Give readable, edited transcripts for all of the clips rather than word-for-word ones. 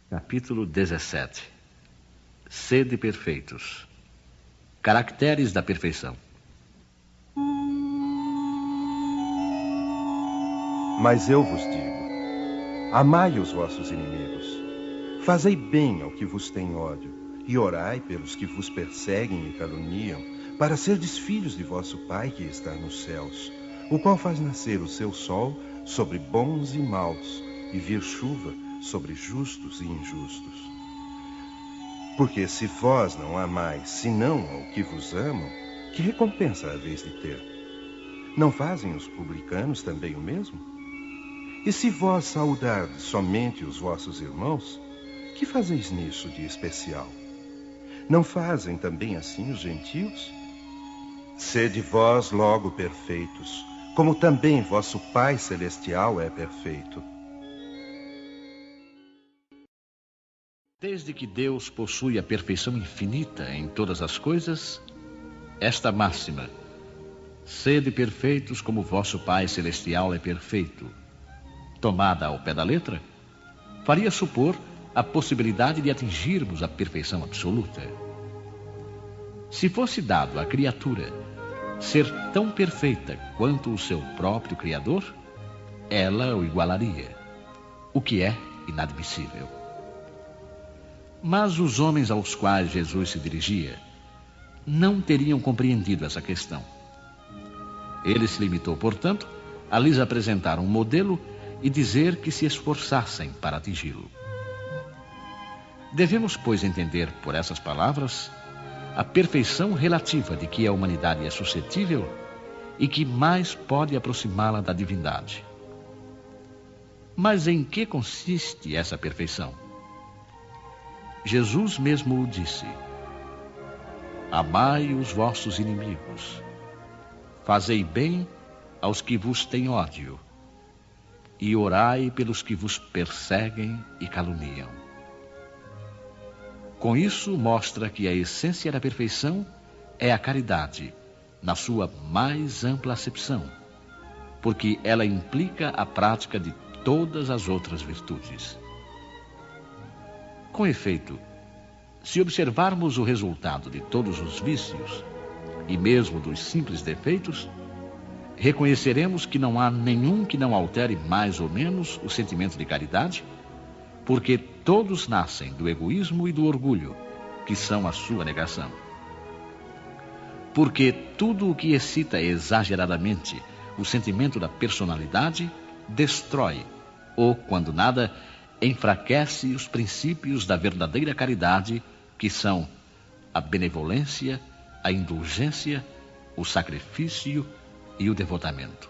Capítulo 17. Sede perfeitos. Caracteres da perfeição. Mas eu vos digo, amai os vossos inimigos, fazei bem ao que vos tem ódio, e orai pelos que vos perseguem e caluniam, para serdes filhos de vosso Pai que está nos céus, o qual faz nascer o seu sol sobre bons e maus, e vir chuva sobre justos e injustos. Porque se vós não amais, senão ao que vos amam, que recompensa haveis de ter? Não fazem os publicanos também o mesmo? E se vós saudardes somente os vossos irmãos, que fazeis nisso de especial? Não fazem também assim os gentios? Sede vós logo perfeitos, como também vosso Pai Celestial é perfeito. Desde que Deus possui a perfeição infinita em todas as coisas, esta máxima, sede perfeitos como vosso Pai Celestial é perfeito, tomada ao pé da letra, faria supor a possibilidade de atingirmos a perfeição absoluta. Se fosse dado à criatura ser tão perfeita quanto o seu próprio Criador, ela o igualaria, o que é inadmissível. Mas os homens aos quais Jesus se dirigia não teriam compreendido essa questão. Ele se limitou, portanto, a lhes apresentar um modelo e dizer que se esforçassem para atingi-lo. Devemos, pois, entender por essas palavras a perfeição relativa de que a humanidade é suscetível e que mais pode aproximá-la da divindade. Mas em que consiste essa perfeição? Jesus mesmo o disse: amai os vossos inimigos, fazei bem aos que vos têm ódio, e orai pelos que vos perseguem e caluniam. Com isso, mostra que a essência da perfeição é a caridade, na sua mais ampla acepção, porque ela implica a prática de todas as outras virtudes. Com efeito, se observarmos o resultado de todos os vícios, e mesmo dos simples defeitos, reconheceremos que não há nenhum que não altere mais ou menos o sentimento de caridade, porque todos nascem do egoísmo e do orgulho, que são a sua negação. Porque tudo o que excita exageradamente o sentimento da personalidade destrói, ou, quando nada, enfraquece os princípios da verdadeira caridade, que são a benevolência, a indulgência, o sacrifício e o devotamento.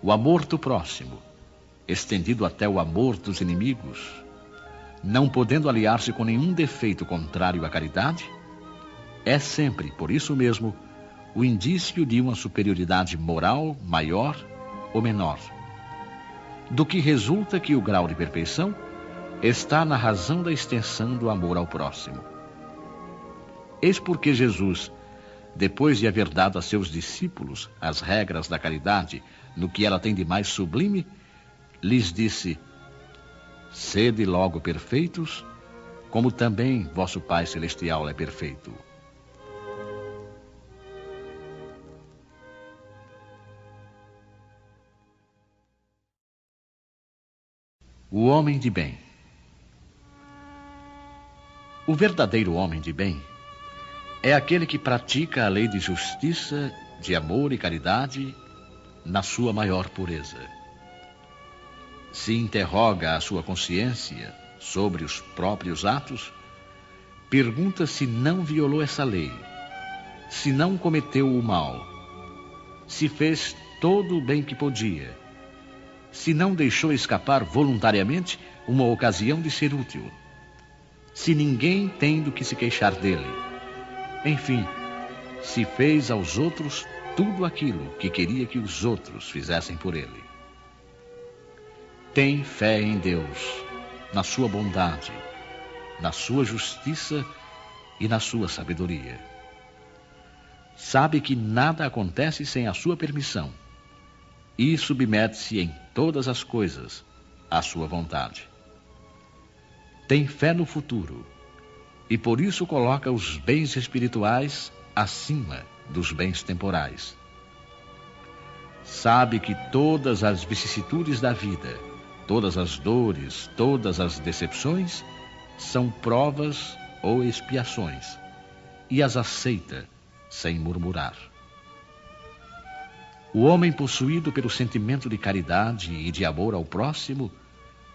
O amor do próximo, estendido até o amor dos inimigos, não podendo aliar-se com nenhum defeito contrário à caridade, é sempre, por isso mesmo, o indício de uma superioridade moral maior ou menor, do que resulta que o grau de perfeição está na razão da extensão do amor ao próximo. Eis porque Jesus, depois de haver dado a seus discípulos as regras da caridade no que ela tem de mais sublime, lhes disse: sede logo perfeitos, como também vosso Pai Celestial é perfeito. O homem de bem. O verdadeiro homem de bem é aquele que pratica a lei de justiça, de amor e caridade na sua maior pureza. Se interroga a sua consciência sobre os próprios atos, pergunta se não violou essa lei, se não cometeu o mal, se fez todo o bem que podia, se não deixou escapar voluntariamente uma ocasião de ser útil, se ninguém tem do que se queixar dele, enfim, se fez aos outros tudo aquilo que queria que os outros fizessem por ele. Tem fé em Deus, na sua bondade, na sua justiça e na sua sabedoria. Sabe que nada acontece sem a sua permissão e submete-se em todas as coisas à sua vontade. tem fé no futuro e por isso coloca os bens espirituais acima dos bens temporais. Sabe que todas as vicissitudes da vida, todas as dores, todas as decepções são provas ou expiações e as aceita sem murmurar. O homem possuído pelo sentimento de caridade e de amor ao próximo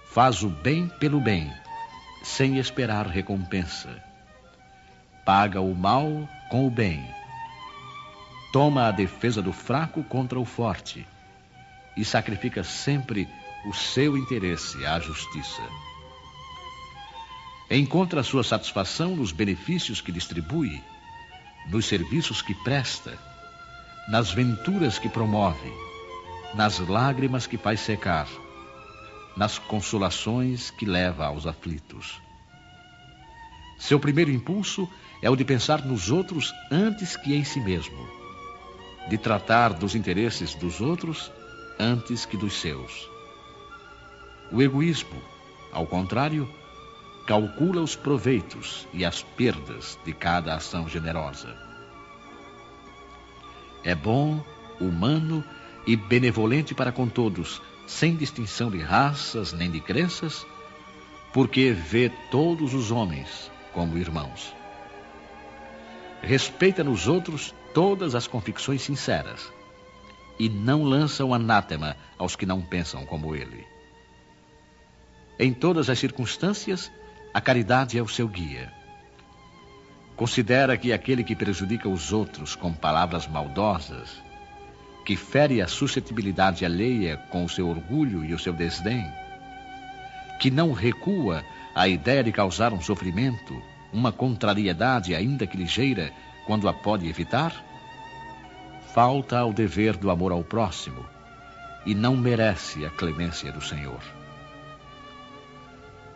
faz o bem pelo bem, sem esperar recompensa. Paga o mal com o bem. Toma a defesa do fraco contra o forte e sacrifica sempre o seu interesse à justiça. Encontra sua satisfação nos benefícios que distribui, nos serviços que presta, nas venturas que promove, nas lágrimas que faz secar, nas consolações que leva aos aflitos. Seu primeiro impulso é o de pensar nos outros antes que em si mesmo, de tratar dos interesses dos outros antes que dos seus. O egoísmo, ao contrário, calcula os proveitos e as perdas de cada ação generosa. É bom, humano e benevolente para com todos, sem distinção de raças nem de crenças, porque vê todos os homens como irmãos. Respeita nos outros todas as convicções sinceras e não lança o anátema aos que não pensam como ele. Em todas as circunstâncias, a caridade é o seu guia. Considera que aquele que prejudica os outros com palavras maldosas, que fere a suscetibilidade alheia com o seu orgulho e o seu desdém, que não recua à ideia de causar um sofrimento, uma contrariedade ainda que ligeira, quando a pode evitar, falta ao dever do amor ao próximo e não merece a clemência do Senhor.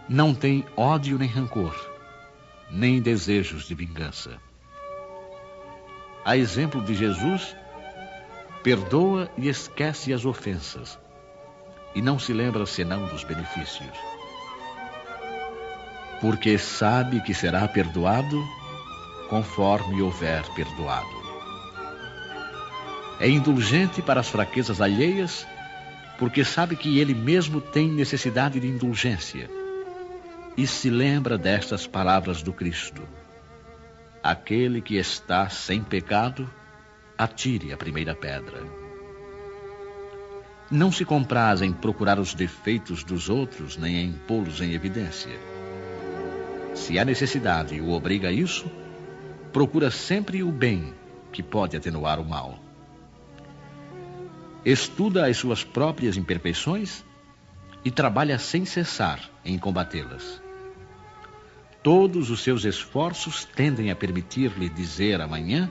Não tem ódio nem rancor, nem desejos de vingança. A exemplo de Jesus, perdoa e esquece as ofensas, e não se lembra senão dos benefícios. Porque sabe que será perdoado conforme houver perdoado. É indulgente para as fraquezas alheias, porque sabe que ele mesmo tem necessidade de indulgência, e se lembra destas palavras do Cristo: aquele que está sem pecado, atire a primeira pedra. Não se compraz em procurar os defeitos dos outros, nem em pô-los em evidência. Se a necessidade o obriga a isso, procura sempre o bem que pode atenuar o mal. Estuda as suas próprias imperfeições e trabalha sem cessar em combatê-las. Todos os seus esforços tendem a permitir-lhe dizer amanhã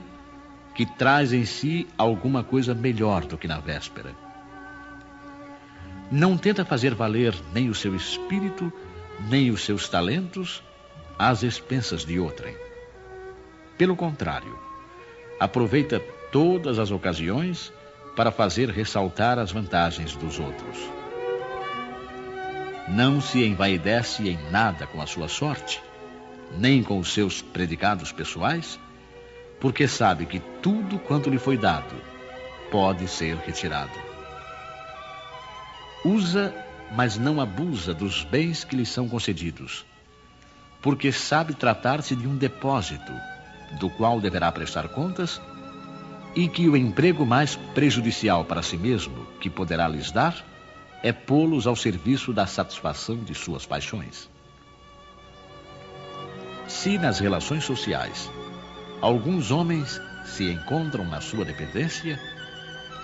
que traz em si alguma coisa melhor do que na véspera. Não tenta fazer valer nem o seu espírito, nem os seus talentos às expensas de outrem. Pelo contrário, aproveita todas as ocasiões para fazer ressaltar as vantagens dos outros. Não se envaidece em nada com a sua sorte, nem com os seus predicados pessoais, porque sabe que tudo quanto lhe foi dado pode ser retirado. Usa, mas não abusa dos bens que lhe são concedidos, porque sabe tratar-se de um depósito, do qual deverá prestar contas, e que o emprego mais prejudicial para si mesmo que poderá lhes dar é pô-los ao serviço da satisfação de suas paixões. Se nas relações sociais alguns homens se encontram na sua dependência,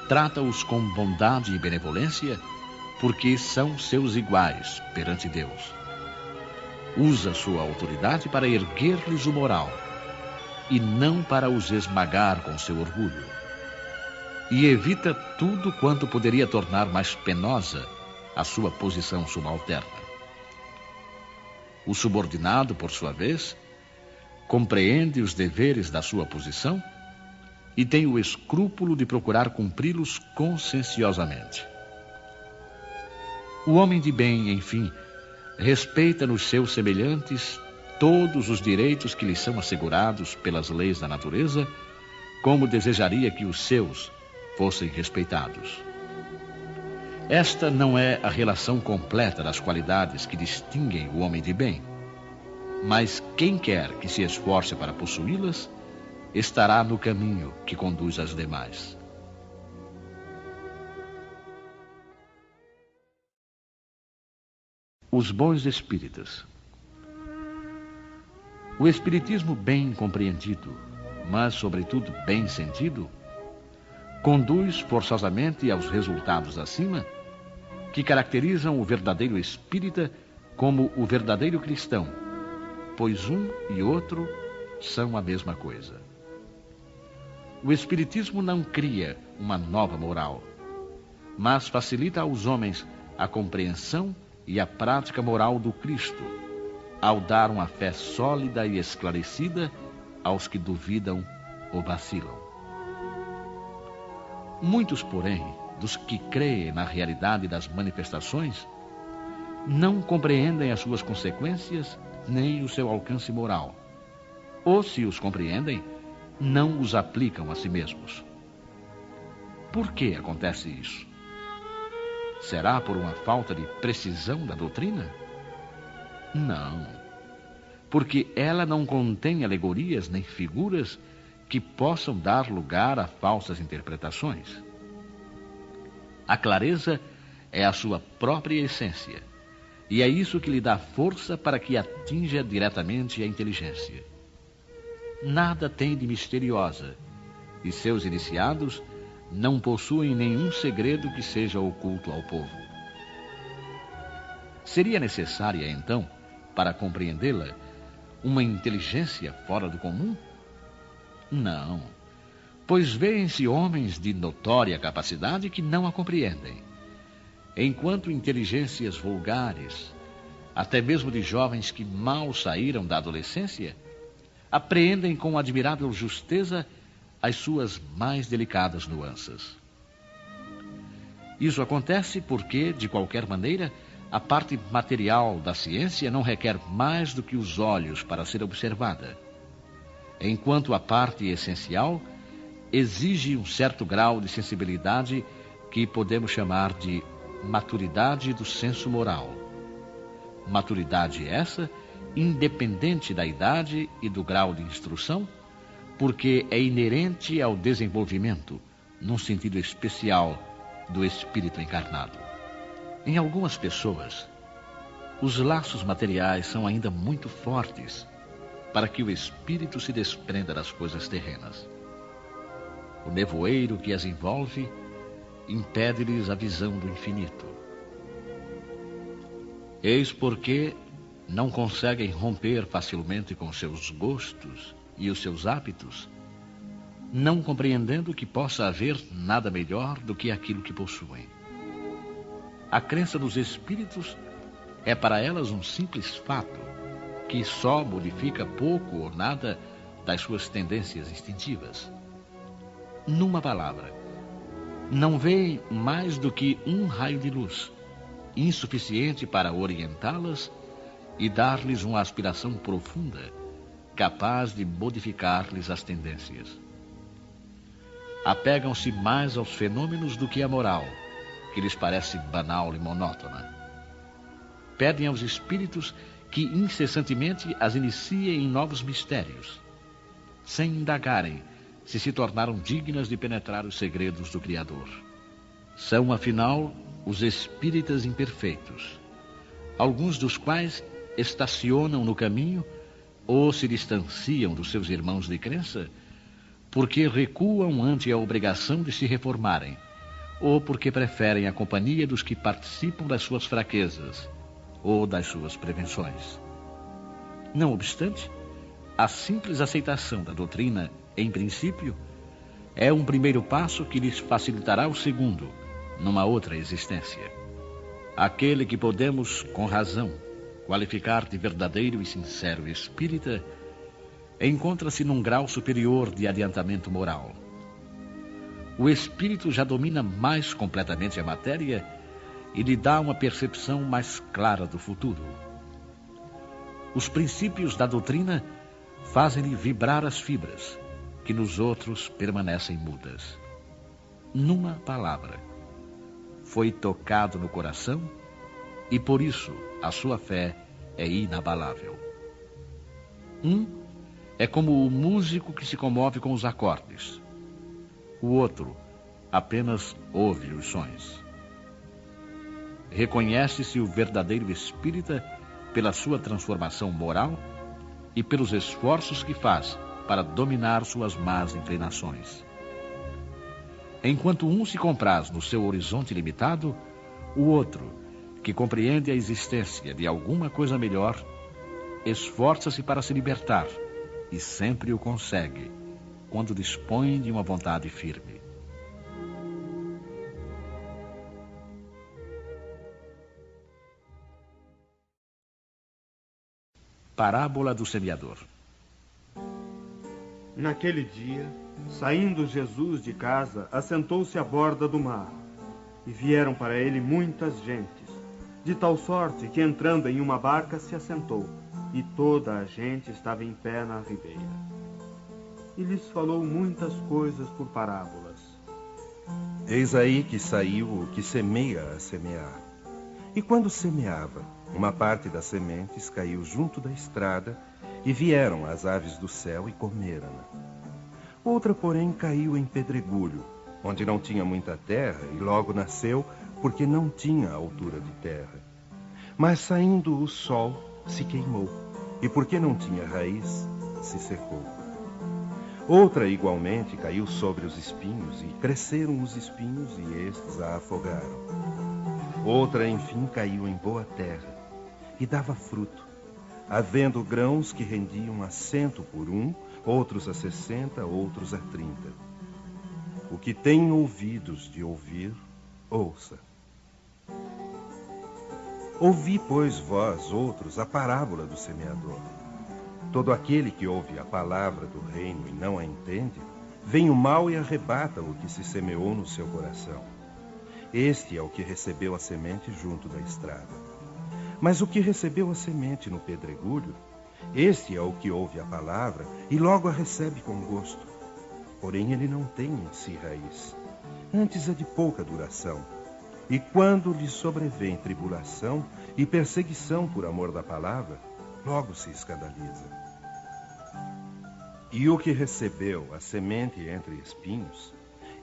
trata-os com bondade e benevolência, porque são seus iguais perante Deus. Usa sua autoridade para erguer-lhes o moral, e não para os esmagar com seu orgulho. E evita tudo quanto poderia tornar mais penosa a sua posição subalterna. O subordinado, por sua vez, compreende os deveres da sua posição e tem o escrúpulo de procurar cumpri-los conscienciosamente. O homem de bem, enfim, respeita nos seus semelhantes todos os direitos que lhes são assegurados pelas leis da natureza, como desejaria que os seus fossem respeitados. Esta não é a relação completa das qualidades que distinguem o homem de bem, mas quem quer que se esforce para possuí-las, estará no caminho que conduz às demais. Os bons espíritas. O espiritismo bem compreendido, mas sobretudo bem sentido, conduz forçosamente aos resultados acima, que caracterizam o verdadeiro espírita como o verdadeiro cristão, pois um e outro são a mesma coisa. O espiritismo não cria uma nova moral, mas facilita aos homens a compreensão e a prática moral do Cristo, ao dar uma fé sólida e esclarecida aos que duvidam ou vacilam. Muitos, porém, dos que creem na realidade das manifestações, não compreendem as suas consequências nem o seu alcance moral, ou, se os compreendem, não os aplicam a si mesmos. Por que acontece isso? Será por uma falta de precisão da doutrina? Não, porque ela não contém alegorias nem figuras que possam dar lugar a falsas interpretações. A clareza é a sua própria essência, e é isso que lhe dá força para que atinja diretamente a inteligência. Nada tem de misteriosa, e seus iniciados não possuem nenhum segredo que seja oculto ao povo. Seria necessária, então, para compreendê-la, uma inteligência fora do comum? Não, pois vêem-se homens de notória capacidade que não a compreendem, enquanto inteligências vulgares, até mesmo de jovens que mal saíram da adolescência, apreendem com admirável justeza as suas mais delicadas nuances. Isso acontece porque, de qualquer maneira, a parte material da ciência não requer mais do que os olhos para ser observada, enquanto a parte essencial exige um certo grau de sensibilidade que podemos chamar de maturidade do senso moral. Maturidade essa independente da idade e do grau de instrução, porque é inerente ao desenvolvimento, num sentido especial, do espírito encarnado. Em algumas pessoas, os laços materiais são ainda muito fortes para que o espírito se desprenda das coisas terrenas. O nevoeiro que as envolve impede-lhes a visão do infinito. Eis porque não conseguem romper facilmente com seus gostos e os seus hábitos, não compreendendo que possa haver nada melhor do que aquilo que possuem. A crença dos espíritos é para elas um simples fato, que só modifica pouco ou nada das suas tendências instintivas. Numa palavra, não veem mais do que um raio de luz, insuficiente para orientá-las e dar-lhes uma aspiração profunda, capaz de modificar-lhes as tendências. Apegam-se mais aos fenômenos do que à moral, que lhes parece banal e monótona. Pedem aos espíritos que incessantemente as iniciem em novos mistérios, sem indagarem se tornaram dignas de penetrar os segredos do Criador. São, afinal, os espíritas imperfeitos, alguns dos quais estacionam no caminho ou se distanciam dos seus irmãos de crença porque recuam ante a obrigação de se reformarem ou porque preferem a companhia dos que participam das suas fraquezas ou das suas prevenções. Não obstante, a simples aceitação da doutrina, em princípio, é um primeiro passo que lhes facilitará o segundo, numa outra existência. Aquele que podemos, com razão, qualificar de verdadeiro e sincero espírita, encontra-se num grau superior de adiantamento moral. O espírito já domina mais completamente a matéria e lhe dá uma percepção mais clara do futuro. Os princípios da doutrina fazem-lhe vibrar as fibras, que nos outros permanecem mudas. Numa palavra, foi tocado no coração e por isso a sua fé é inabalável. Um é como o músico que se comove com os acordes. O outro apenas ouve os sons. Reconhece-se o verdadeiro espírita pela sua transformação moral e pelos esforços que faz para dominar suas más inclinações. Enquanto um se compraz no seu horizonte limitado, o outro, que compreende a existência de alguma coisa melhor, esforça-se para se libertar e sempre o consegue, quando dispõe de uma vontade firme. Parábola do semeador. Naquele dia, saindo Jesus de casa, assentou-se à borda do mar, e vieram para ele muitas gentes, de tal sorte que, entrando em uma barca, se assentou, e toda a gente estava em pé na ribeira. E lhes falou muitas coisas por parábolas. Eis aí que saiu o que semeia a semear. E quando semeava, uma parte das sementes caiu junto da estrada, e vieram as aves do céu e comeram-na. Outra, porém, caiu em pedregulho, onde não tinha muita terra, e logo nasceu, porque não tinha altura de terra. Mas saindo o sol, se queimou, e porque não tinha raiz, se secou. Outra, igualmente, caiu sobre os espinhos, e cresceram os espinhos, e estes a afogaram. Outra, enfim, caiu em boa terra, e dava fruto, havendo grãos que rendiam a 100 por um, outros a 60, outros a 30. O que tem ouvidos de ouvir, ouça. Ouvi, pois, vós, outros, a parábola do semeador. Todo aquele que ouve a palavra do reino e não a entende, vem o mal e arrebata o que se semeou no seu coração. Este é o que recebeu a semente junto da estrada. Mas o que recebeu a semente no pedregulho, este é o que ouve a palavra e logo a recebe com gosto. Porém ele não tem em si raiz, antes é de pouca duração. E quando lhe sobrevém tribulação e perseguição por amor da palavra, logo se escandaliza. E o que recebeu a semente entre espinhos,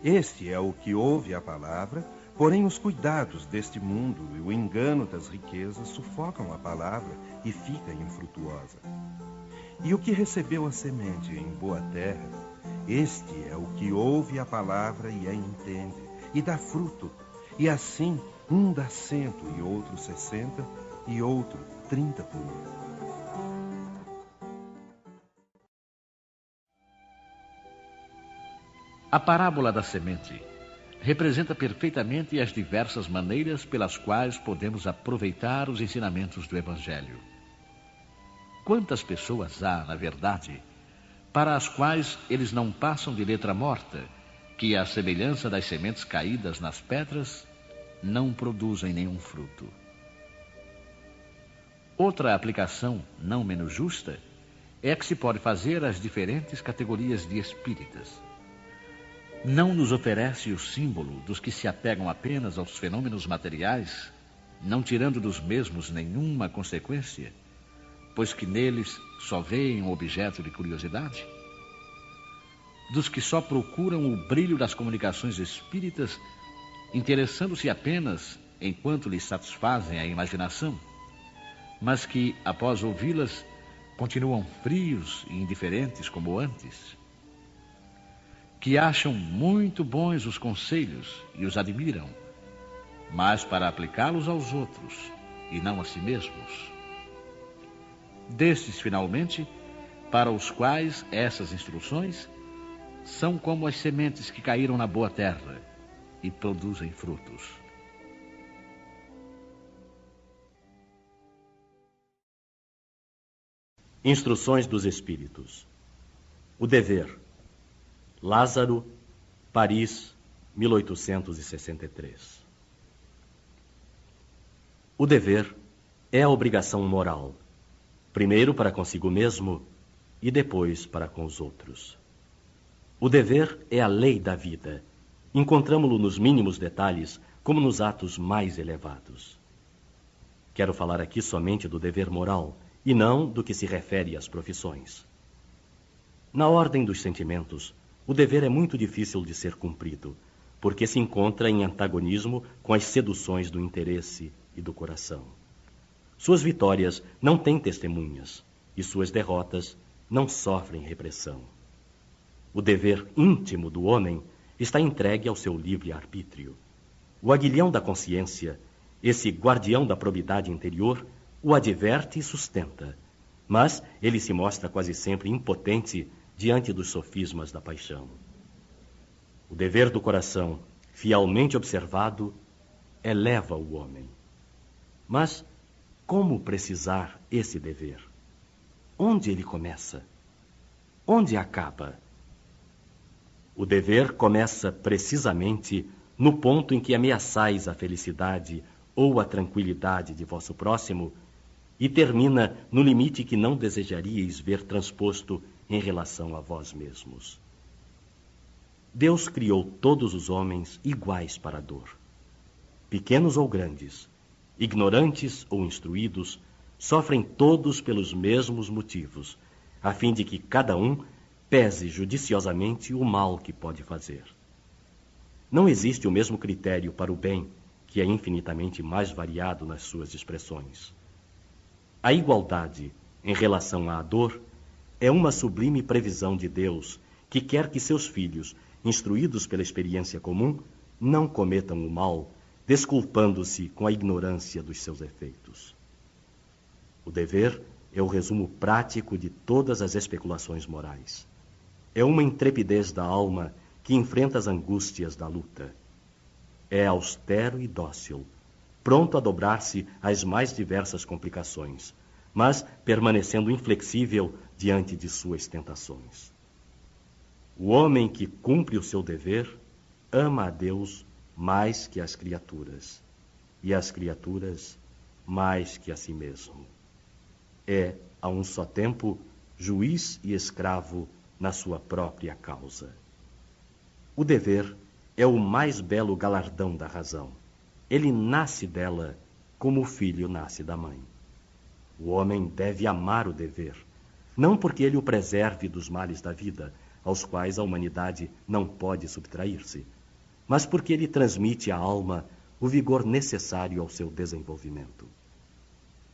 este é o que ouve a palavra, porém os cuidados deste mundo e o engano das riquezas sufocam a palavra e fica infrutuosa. E o que recebeu a semente em boa terra, este é o que ouve a palavra e a entende, e dá fruto, e assim um dá 100 e outro 60 e outro 30 por um. A parábola da semente representa perfeitamente as diversas maneiras pelas quais podemos aproveitar os ensinamentos do Evangelho. Quantas pessoas há, na verdade, para as quais eles não passam de letra morta, que, à semelhança das sementes caídas nas pedras, não produzem nenhum fruto. Outra aplicação, não menos justa, é que se pode fazer às diferentes categorias de espíritas. Não nos oferece o símbolo dos que se apegam apenas aos fenômenos materiais, não tirando dos mesmos nenhuma consequência, pois que neles só veem um objeto de curiosidade? Dos que só procuram o brilho das comunicações espíritas, interessando-se apenas enquanto lhes satisfazem a imaginação, mas que, após ouvi-las, continuam frios e indiferentes como antes? Que acham muito bons os conselhos e os admiram, mas para aplicá-los aos outros e não a si mesmos. Destes, finalmente, para os quais essas instruções são como as sementes que caíram na boa terra e produzem frutos. Instruções dos Espíritos. O dever. Lázaro, Paris, 1863. O dever é a obrigação moral, primeiro para consigo mesmo e depois para com os outros. O dever é a lei da vida. Encontramo-lo nos mínimos detalhes, como nos atos mais elevados. Quero falar aqui somente do dever moral, e não do que se refere às profissões. Na ordem dos sentimentos, o dever é muito difícil de ser cumprido, porque se encontra em antagonismo com as seduções do interesse e do coração. Suas vitórias não têm testemunhas, e suas derrotas não sofrem repressão. O dever íntimo do homem está entregue ao seu livre-arbítrio. O aguilhão da consciência, esse guardião da probidade interior, o adverte e sustenta, mas ele se mostra quase sempre impotente diante dos sofismas da paixão. O dever do coração, fielmente observado, eleva o homem. Mas como precisar esse dever? Onde ele começa? Onde acaba? O dever começa precisamente no ponto em que ameaçais a felicidade ou a tranquilidade de vosso próximo e termina no limite que não desejaríeis ver transposto em relação a vós mesmos. Deus criou todos os homens iguais para a dor. Pequenos ou grandes, ignorantes ou instruídos, sofrem todos pelos mesmos motivos, a fim de que cada um pese judiciosamente o mal que pode fazer. Não existe o mesmo critério para o bem, que é infinitamente mais variado nas suas expressões. A igualdade em relação à dor é uma sublime previsão de Deus, que quer que seus filhos, instruídos pela experiência comum, não cometam o mal, desculpando-se com a ignorância dos seus efeitos. O dever é o resumo prático de todas as especulações morais. É uma intrepidez da alma que enfrenta as angústias da luta. É austero e dócil, pronto a dobrar-se às mais diversas complicações, mas permanecendo inflexível diante de suas tentações. O homem que cumpre o seu dever ama a Deus mais que as criaturas, e as criaturas mais que a si mesmo. É, a um só tempo, juiz e escravo na sua própria causa. O dever é o mais belo galardão da razão. Ele nasce dela como o filho nasce da mãe. O homem deve amar o dever, não porque ele o preserve dos males da vida, aos quais a humanidade não pode subtrair-se, mas porque ele transmite à alma o vigor necessário ao seu desenvolvimento.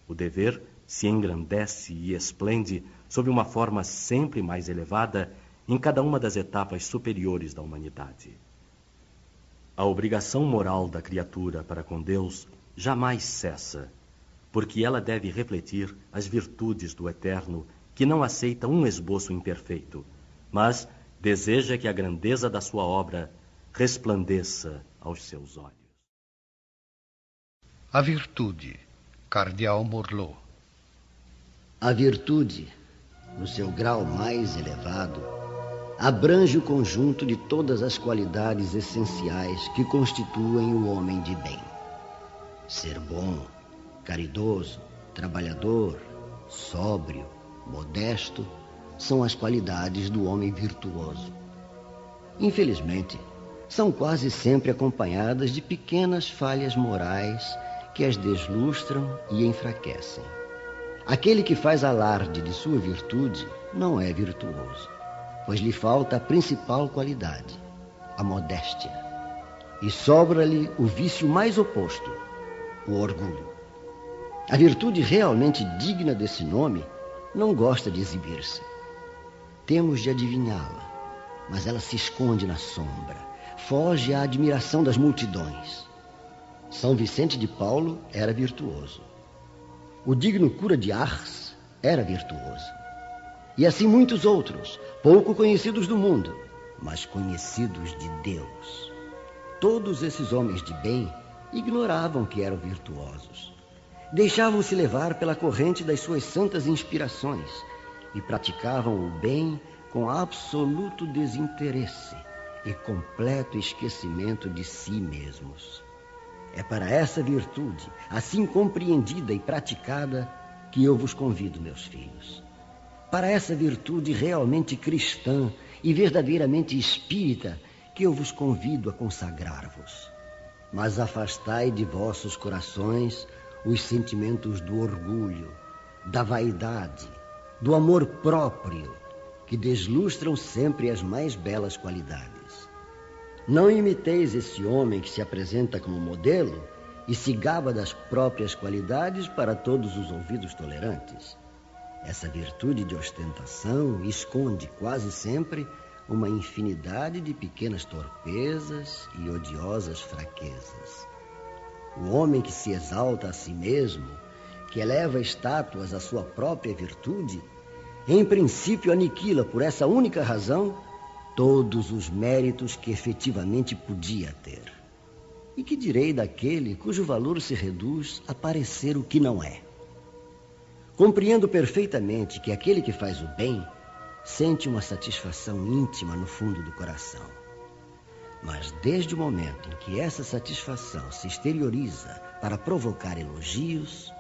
O dever se engrandece e esplende sob uma forma sempre mais elevada em cada uma das etapas superiores da humanidade. A obrigação moral da criatura para com Deus jamais cessa, porque ela deve refletir as virtudes do Eterno, que não aceita um esboço imperfeito, mas deseja que a grandeza da sua obra resplandeça aos seus olhos. A virtude, Cardeal Morlot. A virtude, no seu grau mais elevado, abrange o conjunto de todas as qualidades essenciais que constituem o homem de bem. Ser bom, caridoso, trabalhador, sóbrio, modesto, são as qualidades do homem virtuoso. Infelizmente, são quase sempre acompanhadas de pequenas falhas morais que as deslustram e enfraquecem. Aquele que faz alarde de sua virtude não é virtuoso, pois lhe falta a principal qualidade, a modéstia, e sobra-lhe o vício mais oposto, o orgulho. A virtude realmente digna desse nome não gosta de exibir-se. Temos de adivinhá-la, mas ela se esconde na sombra, foge à admiração das multidões. São Vicente de Paulo era virtuoso. O digno cura de Ars era virtuoso. E assim muitos outros, pouco conhecidos do mundo, mas conhecidos de Deus. Todos esses homens de bem ignoravam que eram virtuosos. Deixavam-se levar pela corrente das suas santas inspirações e praticavam o bem com absoluto desinteresse e completo esquecimento de si mesmos. É para essa virtude, assim compreendida e praticada, que eu vos convido, meus filhos. Para essa virtude realmente cristã e verdadeiramente espírita, que eu vos convido a consagrar-vos. Mas afastai de vossos corações os sentimentos do orgulho, da vaidade, do amor próprio, que deslustram sempre as mais belas qualidades. Não imiteis esse homem que se apresenta como modelo e se gaba das próprias qualidades para todos os ouvidos tolerantes. Essa virtude de ostentação esconde quase sempre uma infinidade de pequenas torpezas e odiosas fraquezas. O homem que se exalta a si mesmo, que eleva estátuas à sua própria virtude, em princípio aniquila por essa única razão todos os méritos que efetivamente podia ter. E que direi daquele cujo valor se reduz a parecer o que não é? Compreendo perfeitamente que aquele que faz o bem sente uma satisfação íntima no fundo do coração. Mas desde o momento em que essa satisfação se exterioriza para provocar elogios,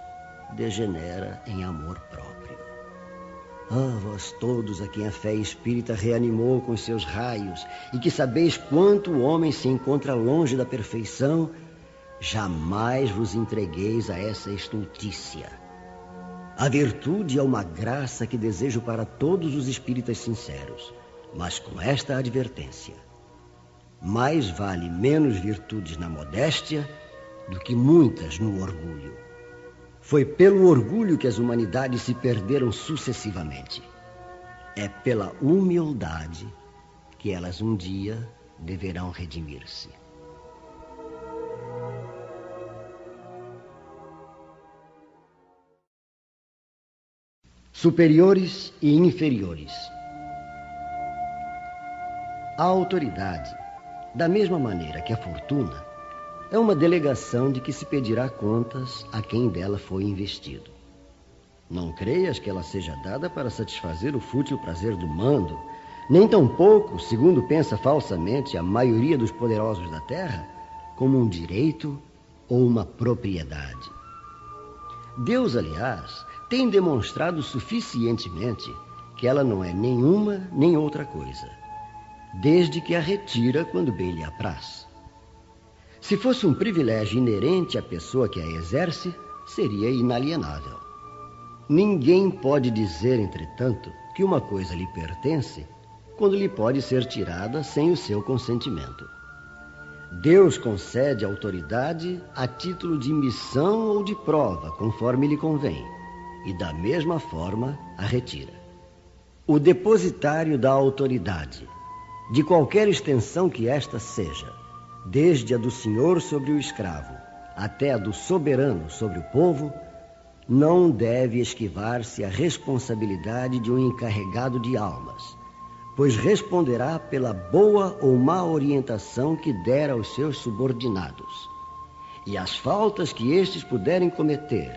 degenera em amor próprio. Ah, vós todos a quem a fé espírita reanimou com seus raios e que sabeis quanto o homem se encontra longe da perfeição, jamais vos entregueis a essa estultícia. A virtude é uma graça que desejo para todos os espíritas sinceros, mas com esta advertência: mais vale menos virtudes na modéstia do que muitas no orgulho. Foi pelo orgulho que as humanidades se perderam sucessivamente. É pela humildade que elas um dia deverão redimir-se. Superiores e inferiores. A autoridade, da mesma maneira que a fortuna, é uma delegação de que se pedirá contas a quem dela foi investido. Não creias que ela seja dada para satisfazer o fútil prazer do mando, nem tampouco, segundo pensa falsamente a maioria dos poderosos da terra, como um direito ou uma propriedade. Deus, aliás, tem demonstrado suficientemente que ela não é nenhuma nem outra coisa, desde que a retira quando bem lhe apraz. Se fosse um privilégio inerente à pessoa que a exerce, seria inalienável. Ninguém pode dizer, entretanto, que uma coisa lhe pertence quando lhe pode ser tirada sem o seu consentimento. Deus concede autoridade a título de missão ou de prova, conforme lhe convém, e da mesma forma a retira. O depositário da autoridade, de qualquer extensão que esta seja, desde a do senhor sobre o escravo até a do soberano sobre o povo, não deve esquivar-se à responsabilidade de um encarregado de almas, pois responderá pela boa ou má orientação que der aos seus subordinados. E as faltas que estes puderem cometer,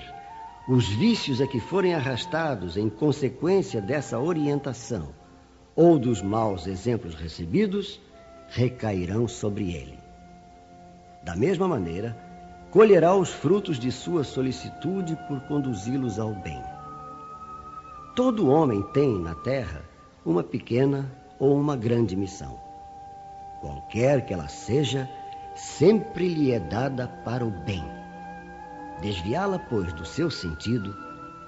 os vícios a que forem arrastados em consequência dessa orientação ou dos maus exemplos recebidos, recairão sobre ele. Da mesma maneira, colherá os frutos de sua solicitude por conduzi-los ao bem. Todo homem tem na terra uma pequena ou uma grande missão. Qualquer que ela seja, sempre lhe é dada para o bem. Desviá-la, pois, do seu sentido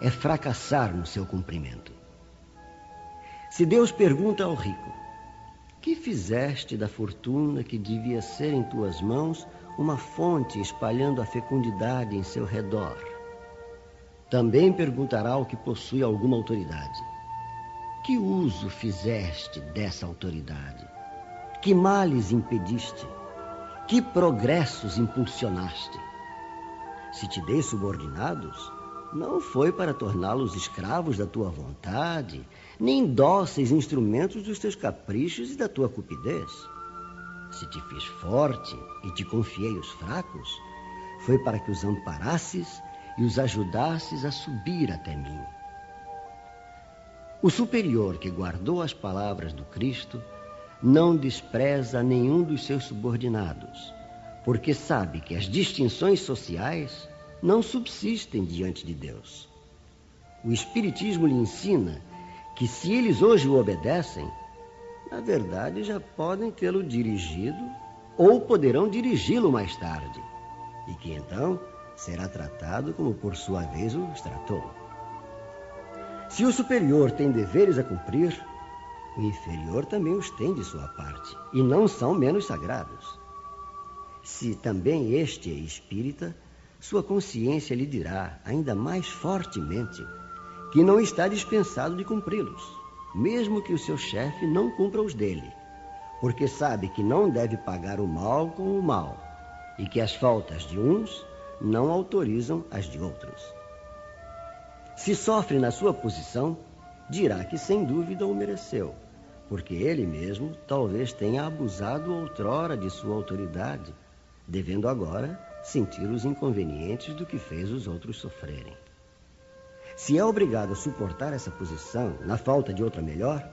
é fracassar no seu cumprimento. Se Deus pergunta ao rico: que fizeste da fortuna que devia ser em tuas mãos uma fonte espalhando a fecundidade em seu redor? Também perguntará ao que possui alguma autoridade: que uso fizeste dessa autoridade? Que males impediste? Que progressos impulsionaste? Se te dei subordinados, não foi para torná-los escravos da tua vontade, nem dóceis instrumentos dos teus caprichos e da tua cupidez. Se te fiz forte e te confiei os fracos, foi para que os amparasses e os ajudasses a subir até mim. O superior que guardou as palavras do Cristo não despreza nenhum dos seus subordinados, porque sabe que as distinções sociais não subsistem diante de Deus. O Espiritismo lhe ensina que se eles hoje o obedecem, na verdade já podem tê-lo dirigido ou poderão dirigi-lo mais tarde, e que então será tratado como por sua vez os tratou. Se o superior tem deveres a cumprir, o inferior também os tem de sua parte, e não são menos sagrados. Se também este é espírita, sua consciência lhe dirá ainda mais fortemente que não está dispensado de cumpri-los, mesmo que o seu chefe não cumpra os dele, porque sabe que não deve pagar o mal com o mal, e que as faltas de uns não autorizam as de outros. Se sofre na sua posição, dirá que sem dúvida o mereceu, porque ele mesmo talvez tenha abusado outrora de sua autoridade, devendo agora sentir os inconvenientes do que fez os outros sofrerem. Se é obrigado a suportar essa posição na falta de outra melhor,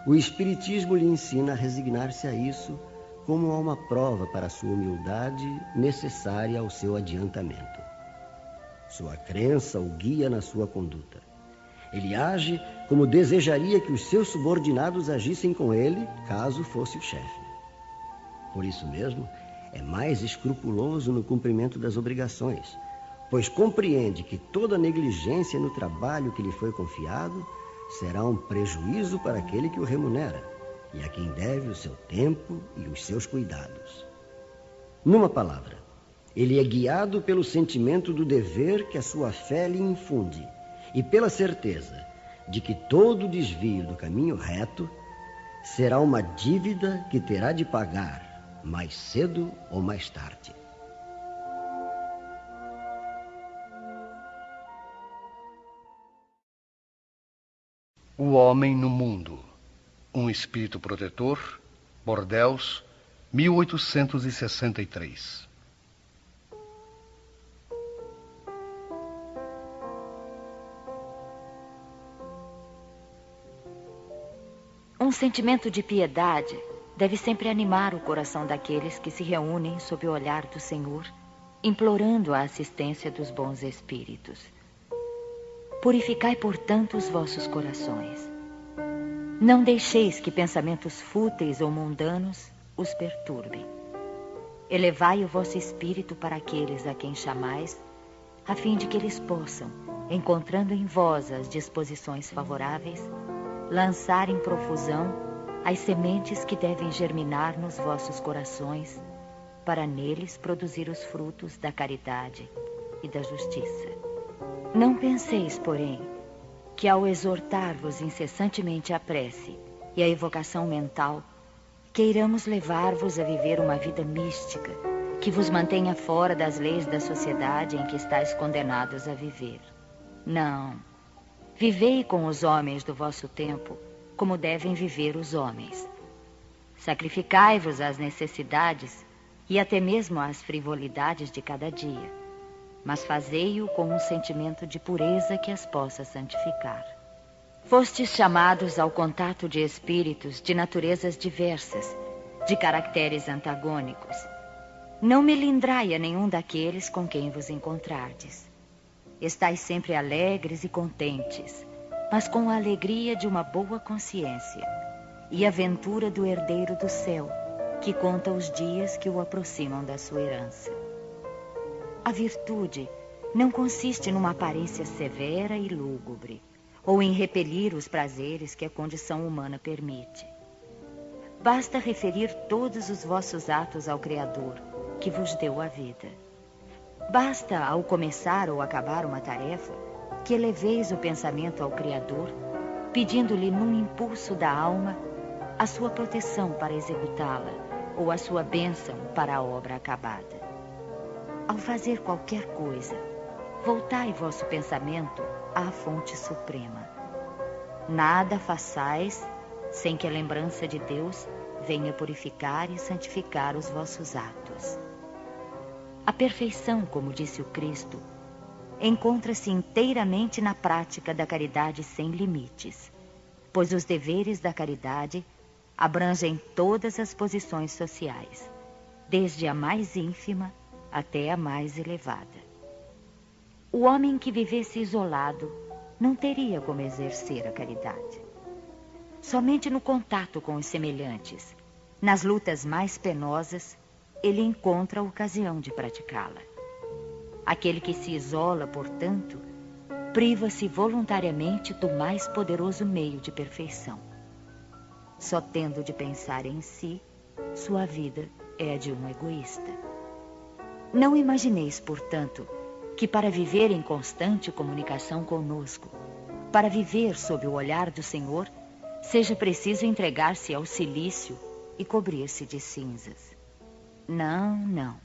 o Espiritismo lhe ensina a resignar-se a isso como a uma prova para a sua humildade necessária ao seu adiantamento. Sua crença o guia na sua conduta. Ele age como desejaria que os seus subordinados agissem com ele, caso fosse o chefe. Por isso mesmo, é mais escrupuloso no cumprimento das obrigações, pois compreende que toda negligência no trabalho que lhe foi confiado será um prejuízo para aquele que o remunera e a quem deve o seu tempo e os seus cuidados. Numa palavra, ele é guiado pelo sentimento do dever que a sua fé lhe infunde e pela certeza de que todo desvio do caminho reto será uma dívida que terá de pagar mais cedo ou mais tarde. O Homem no Mundo. Um Espírito Protetor, Bordeaux, 1863. Um sentimento de piedade deve sempre animar o coração daqueles que se reúnem sob o olhar do Senhor, implorando a assistência dos bons espíritos. Purificai, portanto, os vossos corações. Não deixeis que pensamentos fúteis ou mundanos os perturbem. Elevai o vosso espírito para aqueles a quem chamais, a fim de que eles possam, encontrando em vós as disposições favoráveis, lançar em profusão as sementes que devem germinar nos vossos corações, para neles produzir os frutos da caridade e da justiça. Não penseis, porém, que ao exortar-vos incessantemente a prece e a evocação mental, queiramos levar-vos a viver uma vida mística que vos mantenha fora das leis da sociedade em que estáis condenados a viver. Não. Vivei com os homens do vosso tempo como devem viver os homens. Sacrificai-vos às necessidades e até mesmo às frivolidades de cada dia, mas fazei-o com um sentimento de pureza que as possa santificar. Fostes chamados ao contato de espíritos de naturezas diversas, de caracteres antagônicos. Não melindrai a nenhum daqueles com quem vos encontrardes. Estais sempre alegres e contentes, mas com a alegria de uma boa consciência e a ventura do herdeiro do céu, que conta os dias que o aproximam da sua herança. A virtude não consiste numa aparência severa e lúgubre, ou em repelir os prazeres que a condição humana permite. Basta referir todos os vossos atos ao Criador, que vos deu a vida. Basta, ao começar ou acabar uma tarefa, que eleveis o pensamento ao Criador, pedindo-lhe num impulso da alma a sua proteção para executá-la, ou a sua bênção para a obra acabada. Ao fazer qualquer coisa, voltai vosso pensamento à fonte suprema. Nada façais sem que a lembrança de Deus venha purificar e santificar os vossos atos. A perfeição, como disse o Cristo, encontra-se inteiramente na prática da caridade sem limites, pois os deveres da caridade abrangem todas as posições sociais, desde a mais ínfima até a mais elevada. O homem que vivesse isolado não teria como exercer a caridade. Somente no contato com os semelhantes, nas lutas mais penosas, ele encontra a ocasião de praticá-la. Aquele que se isola, portanto, priva-se voluntariamente do mais poderoso meio de perfeição. Só tendo de pensar em si, sua vida é a de um egoísta. Não imagineis, portanto, que para viver em constante comunicação conosco, para viver sob o olhar do Senhor, seja preciso entregar-se ao cilício e cobrir-se de cinzas. Não, não.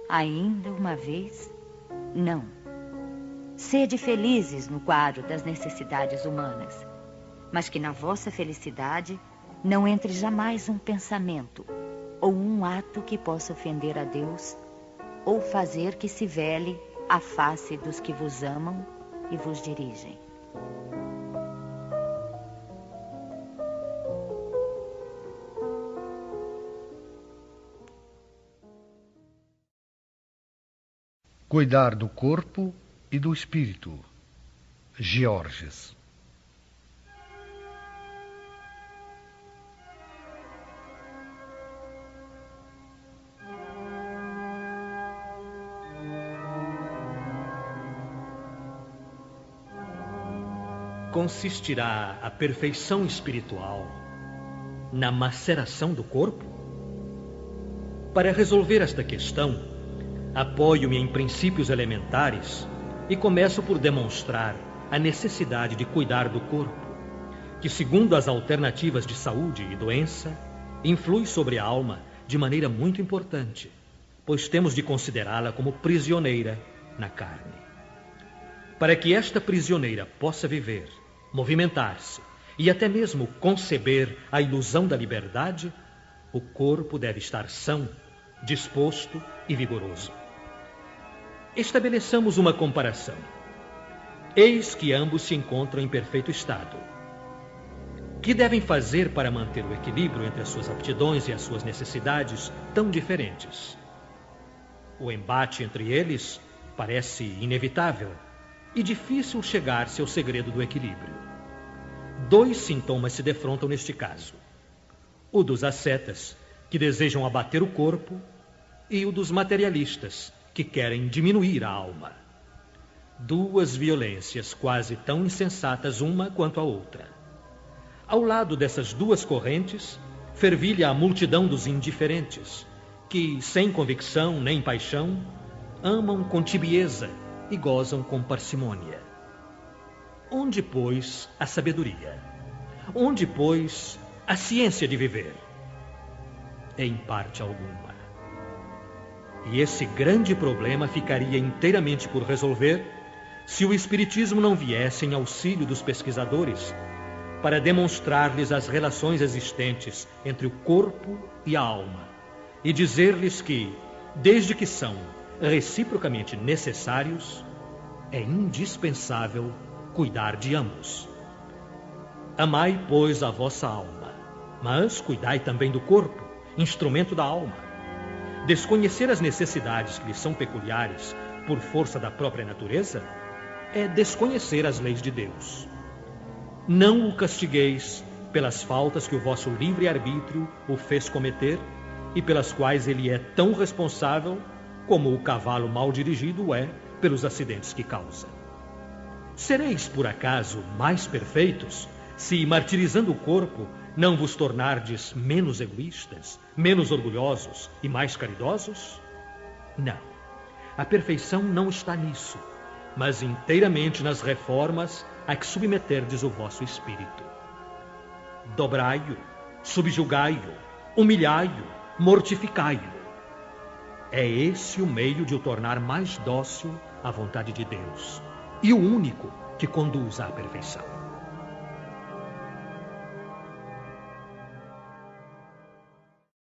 Ainda uma vez, não. Sede felizes no quadro das necessidades humanas, mas que na vossa felicidade não entre jamais um pensamento ou um ato que possa ofender a Deus ou fazer que se vele a face dos que vos amam e vos dirigem. Cuidar do corpo e do espírito. Georges. Consistirá a perfeição espiritual na maceração do corpo? Para resolver esta questão, apoio-me em princípios elementares e começo por demonstrar a necessidade de cuidar do corpo, que, segundo as alternativas de saúde e doença, influi sobre a alma de maneira muito importante, pois temos de considerá-la como prisioneira na carne. Para que esta prisioneira possa viver, movimentar-se e até mesmo conceber a ilusão da liberdade, o corpo deve estar são, disposto e vigoroso. Estabeleçamos uma comparação. Eis que ambos se encontram em perfeito estado. Que devem fazer para manter o equilíbrio entre as suas aptidões e as suas necessidades tão diferentes? O embate entre eles parece inevitável e difícil chegar-se ao segredo do equilíbrio. Dois sintomas se defrontam neste caso: o dos ascetas, que desejam abater o corpo, e o dos materialistas, que querem diminuir a alma. Duas violências quase tão insensatas uma quanto a outra. Ao lado dessas duas correntes, fervilha a multidão dos indiferentes, que, sem convicção nem paixão, amam com tibieza e gozam com parcimônia. Onde, pois, a sabedoria? Onde, pois, a ciência de viver? Em parte alguma. E esse grande problema ficaria inteiramente por resolver se o Espiritismo não viesse em auxílio dos pesquisadores para demonstrar-lhes as relações existentes entre o corpo e a alma e dizer-lhes que, desde que são reciprocamente necessários, é indispensável cuidar de ambos. Amai, pois, a vossa alma, mas cuidai também do corpo, instrumento da alma. Desconhecer as necessidades que lhes são peculiares por força da própria natureza é desconhecer as leis de Deus. Não o castigueis pelas faltas que o vosso livre-arbítrio o fez cometer e pelas quais ele é tão responsável como o cavalo mal dirigido é pelos acidentes que causa. Sereis, por acaso, mais perfeitos se, martirizando o corpo, não vos tornardes menos egoístas, menos orgulhosos e mais caridosos? Não. A perfeição não está nisso, mas inteiramente nas reformas a que submeterdes o vosso espírito. Dobrai-o, subjugai-o, humilhai-o, mortificai-o. É esse o meio de o tornar mais dócil à vontade de Deus, e o único que conduz à perfeição.